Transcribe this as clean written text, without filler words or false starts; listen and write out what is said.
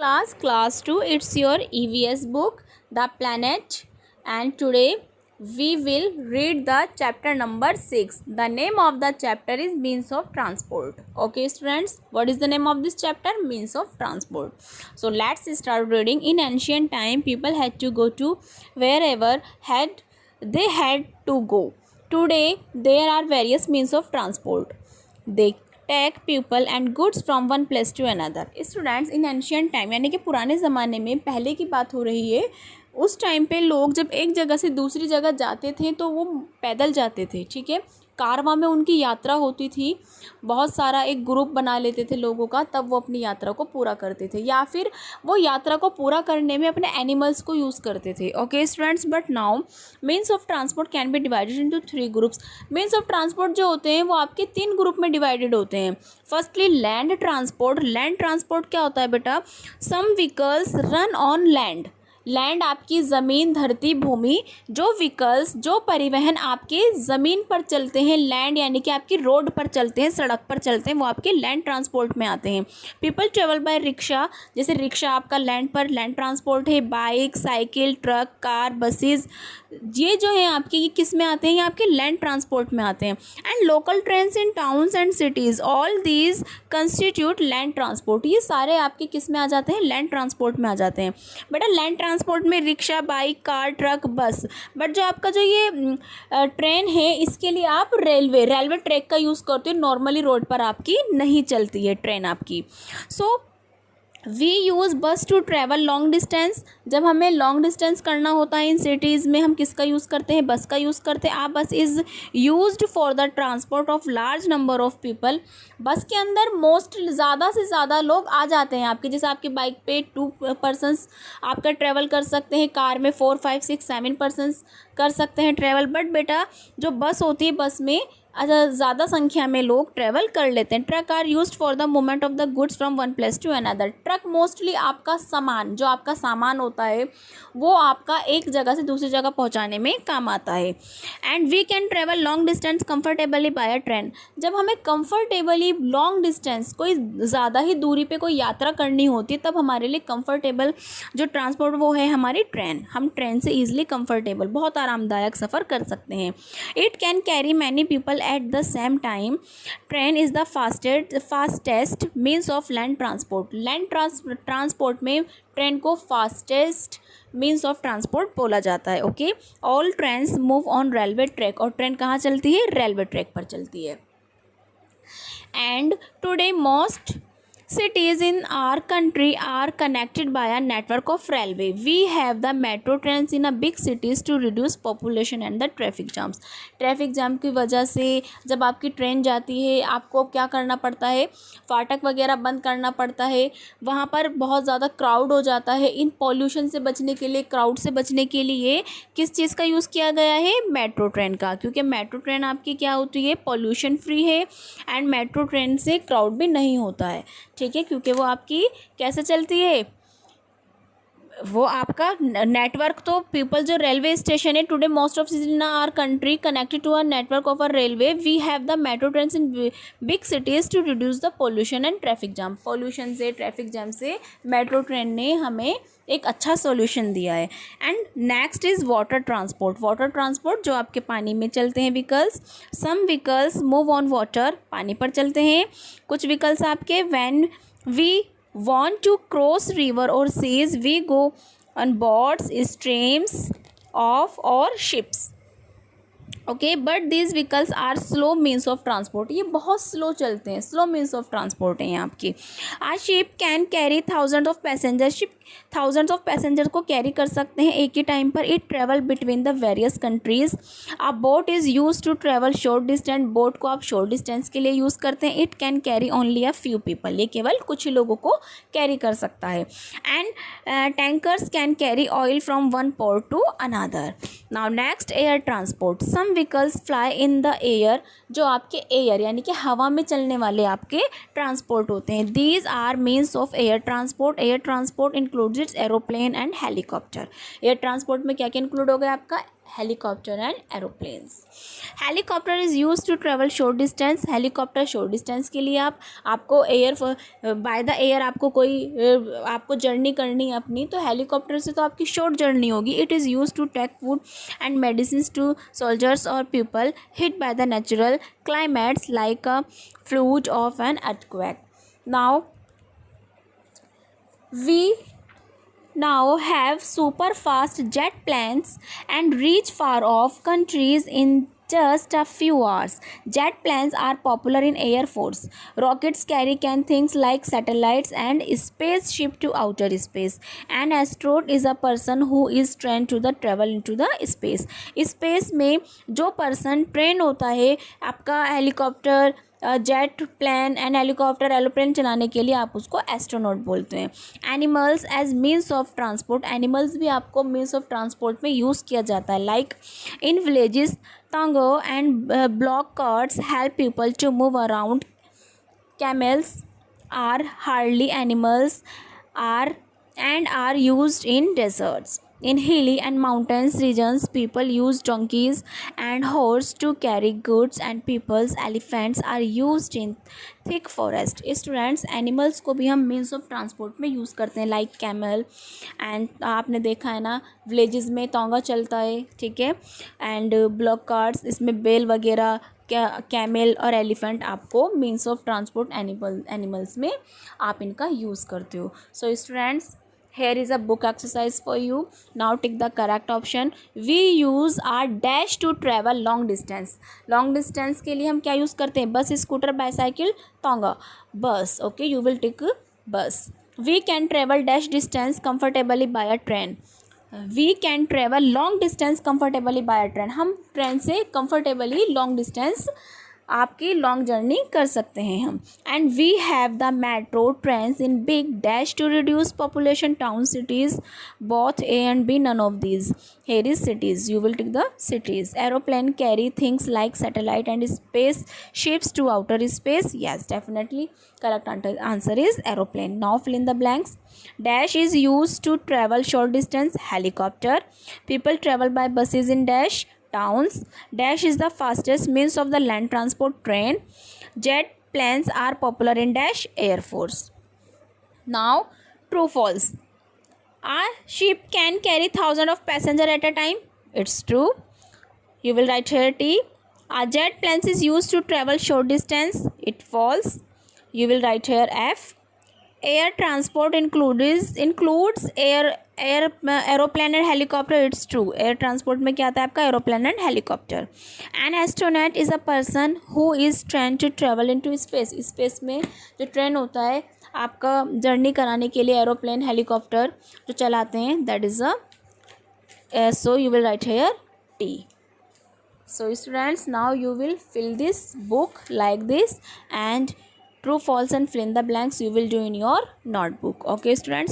Class 2, it's your EVS book, The Planet, and today we will read the chapter number 6. The name of the chapter is Means of Transport. Okay, students, what is the name of this chapter? Means of Transport. So let's start reading. In ancient time, people had to go to wherever they had to go. Today, there are various means of transport. They take people and goods from one place to another. Students, in ancient time यानी कि पुराने ज़माने में, पहले की बात हो रही है, उस टाइम पे लोग जब एक जगह से दूसरी जगह जाते थे तो वो पैदल जाते थे. ठीक है, कारवां में उनकी यात्रा होती थी. बहुत सारा एक ग्रुप बना लेते थे लोगों का, तब वो अपनी यात्रा को पूरा करते थे, या फिर वो यात्रा को पूरा करने में अपने एनिमल्स को यूज़ करते थे. Okay students, but now means of transport can be divided into 3 groups. Means of transport जो होते हैं वो आपके 3 ग्रुप में डिवाइडेड होते हैं. Firstly land transport. Land transport क्या होता है बेटा? Some vehicles run on land. Land आपकी ज़मीन, धरती, भूमि. जो व्हीकल्स, जो परिवहन आपके ज़मीन पर चलते हैं, लैंड यानी कि आपकी रोड पर चलते हैं, सड़क पर चलते हैं, वो आपके लैंड ट्रांसपोर्ट में आते हैं. People travel by rickshaw. जैसे रिक्शा आपका लैंड पर लैंड ट्रांसपोर्ट है. Bike, cycle, truck, car, buses, ये जो है आपके, ये किस में आते हैं? ये आपके लैंड ट्रांसपोर्ट में आते हैं. And local trains in towns and cities, all these constitute land transport. ये सारे आपके किस में आ जाते हैं? लैंड ट्रांसपोर्ट में आ जाते हैं. बेटा लैंड ट्रांसपोर्ट में रिक्शा, बाइक, कार, ट्रक, बस. बट जो आपका जो ये ट्रेन है, इसके लिए आप रेलवे ट्रैक का यूज़ करते हो. नॉर्मली रोड पर आपकी नहीं चलती है ट्रेन आपकी. सो वी यूज़ बस टू ट्रैवल लॉन्ग डिस्टेंस. जब हमें लॉन्ग डिस्टेंस करना होता है इन सिटीज़ में, हम किसका यूज़ करते हैं? बस का यूज़ करते हैं. बस is used for the transport of large number of people. बस के अंदर ज़्यादा से ज़्यादा लोग आ जाते हैं आपके. जैसे आपकी बाइक पे 2 पर्सनस आपका ट्रैवल कर सकते हैं, कार में 4, 5, 6, 7 पर्सनस कर सकते हैं ट्रैवल. बट बेटा जो बस होती है, बस में ज़्यादा संख्या में लोग ट्रैवल कर लेते हैं. Truck are used for the movement of the goods from one place to another. Truck mostly आपका सामान, जो आपका सामान होता है, वो आपका एक जगह से दूसरी जगह पहुंचाने में काम आता है. And we can travel long distance comfortably by a train. जब हमें कंफर्टेबली लॉन्ग डिस्टेंस, कोई ज़्यादा ही दूरी पे कोई यात्रा करनी होती है, तब हमारे लिए कंफर्टेबल जो ट्रांसपोर्ट वो है हमारी ट्रेन. हम ट्रेन से ईजिली कंफर्टेबल, बहुत आरामदायक सफ़र कर सकते हैं. It can carry many people at the same time. Train is the fastest means of land transport. Land transport में ट्रेन को फास्टेस्ट मीन्स ऑफ ट्रांसपोर्ट बोला जाता है. Okay, all trains move on railway track. और train कहाँ चलती है? Railway track पर चलती है. And today most cities in our country are connected by a network of railway. We have the metro trains in a big cities to reduce population and the traffic jams. Traffic jam की वजह से जब आपकी train जाती है, आपको क्या करना पड़ता है? फाटक वगैरह बंद करना पड़ता है. वहाँ पर बहुत ज़्यादा क्राउड हो जाता है. इन पॉल्यूशन से बचने के लिए, क्राउड से बचने के लिए किस चीज़ का यूज़ किया गया है? मेट्रो ट्रेन का. क्योंकि मेट्रो ट्रेन आपकी क्या होती है? पॉल्यूशन फ्री है. एंड मेट्रो ट्रेन से क्राउड भी नहीं होता है. ठीक है, क्योंकि वो आपकी कैसे चलती है? वो आपका नेटवर्क. तो पीपल जो रेलवे स्टेशन है, today most of cities in our country connected to a network of a railway. We have the metro trains in big cities to reduce the pollution and traffic jam. Pollution से, traffic jam से metro train ने हमें एक अच्छा solution दिया है. And next is water transport. Water transport जो आपके पानी में चलते हैं vehicles. Some vehicles move on water, पानी पर चलते हैं. कुछ व्हीकल्स आपके when we want to cross river or seas, we go on boats, streams of or ships. Okay, but these vehicles are slow means of transport. ये बहुत slow चलते हैं, स्लो मीन्स ऑफ ट्रांसपोर्ट हैं ये आपकी. A ship can carry thousand of passenger. Ship thousands of passenger को carry कर सकते हैं एक ही टाइम पर. It travel between the various countries. A boat is use to travel short distance. Boat को आप शॉर्ट डिस्टेंस के लिए यूज़ करते हैं. It can carry only a few people. ये केवल कुछ ही लोगों को कैरी कर सकता है. And tankers can carry oil from one port to another. Now next, air transport. Some vehicles fly in the air. जो आपके एयर यानी कि हवा में चलने वाले आपके ट्रांसपोर्ट होते हैं. These are means of air transport. Air transport includes aeroplane and helicopter. Air transport में क्या क्या इंक्लूड हो गया आपका? helicopter and aeroplanes. Helicopter is used to travel short distance. helicopter short distance के लिए आपको एयर बाय द एयर आपको आपको जर्नी करनी है अपनी, तो हेलीकॉप्टर से तो आपकी शॉर्ट जर्नी होगी. It is use to take food and medicine to soldiers और people hit by the natural climates like a flood of an earthquake. We now have super fast jet planes and reach far off countries in just a few hours. Jet planes are popular in Air Force. Rockets carry things like satellites and spaceship to outer space. An astronaut is a person who is trained to the travel into the space. Space में जो person train होता है आपका helicopter jet plane and helicopter aeroplane चलाने के लिए आप उसको एस्ट्रोनॉट बोलते हैं. Animals as means of transport. Animals भी आपको मीन्स ऑफ ट्रांसपोर्ट में यूज़ किया जाता है. Like in villages tango and block carts help people to move around. Camels are hardy animals are used in deserts. In hilly and mountainous regions, people use donkeys and horses to carry goods and people's elephants are used in thick forest. Students animals को भी हम means of transport में use करते हैं like camel and आपने देखा है ना विलेजेस में तोंगा चलता है, ठीक है, एंड ब्लॉक कार्ट्स इसमें बेल वगैरह कैमल और एलिफेंट आपको मीन्स ऑफ ट्रांसपोर्ट एनिमल्स में आप इनका यूज़ करते हो. So students here is a book exercise for you. Now take the correct option. We use our dash to travel long distance. long distance के लिए हम क्या यूज़ करते हैं? बस, scooter, bicycle, tonga. Bus. Okay, you will take बस. We can travel dash distance comfortably by a train. We can travel long distance comfortably by a train. हम train से comfortably long distance आपकी लॉन्ग जर्नी कर सकते हैं हम. And we have the metro trains in big dash to reduce population town cities both A and B. None of these. Here is cities. You will take the cities. Aeroplane carry things like satellite and space ships to outer space. Yes, definitely correct answer is aeroplane. Now fill in the blanks. Dash is used to travel short distance. Helicopter. People travel by buses in dash towns. Dash is the fastest means of the land transport. Train. Jet planes are popular in dash Air Force. Now true false. A ship can carry thousands of passengers at a time. It's true. You will write here T. A jet plane is used to travel short distance. It false. You will write here F. Air transport includes aeroplane and helicopter. It's true. Air transport में क्या आता है आपका? aeroplane and helicopter. An astronaut is a person who is trained to travel into space. space में जो train होता है आपका जर्नी कराने के लिए एरोप्लेन हेलीकॉप्टर जो चलाते हैं, that is a so you will write here T. So students, now you will fill this book like this and true false and fill in the blanks you will do in your notebook. Okay students.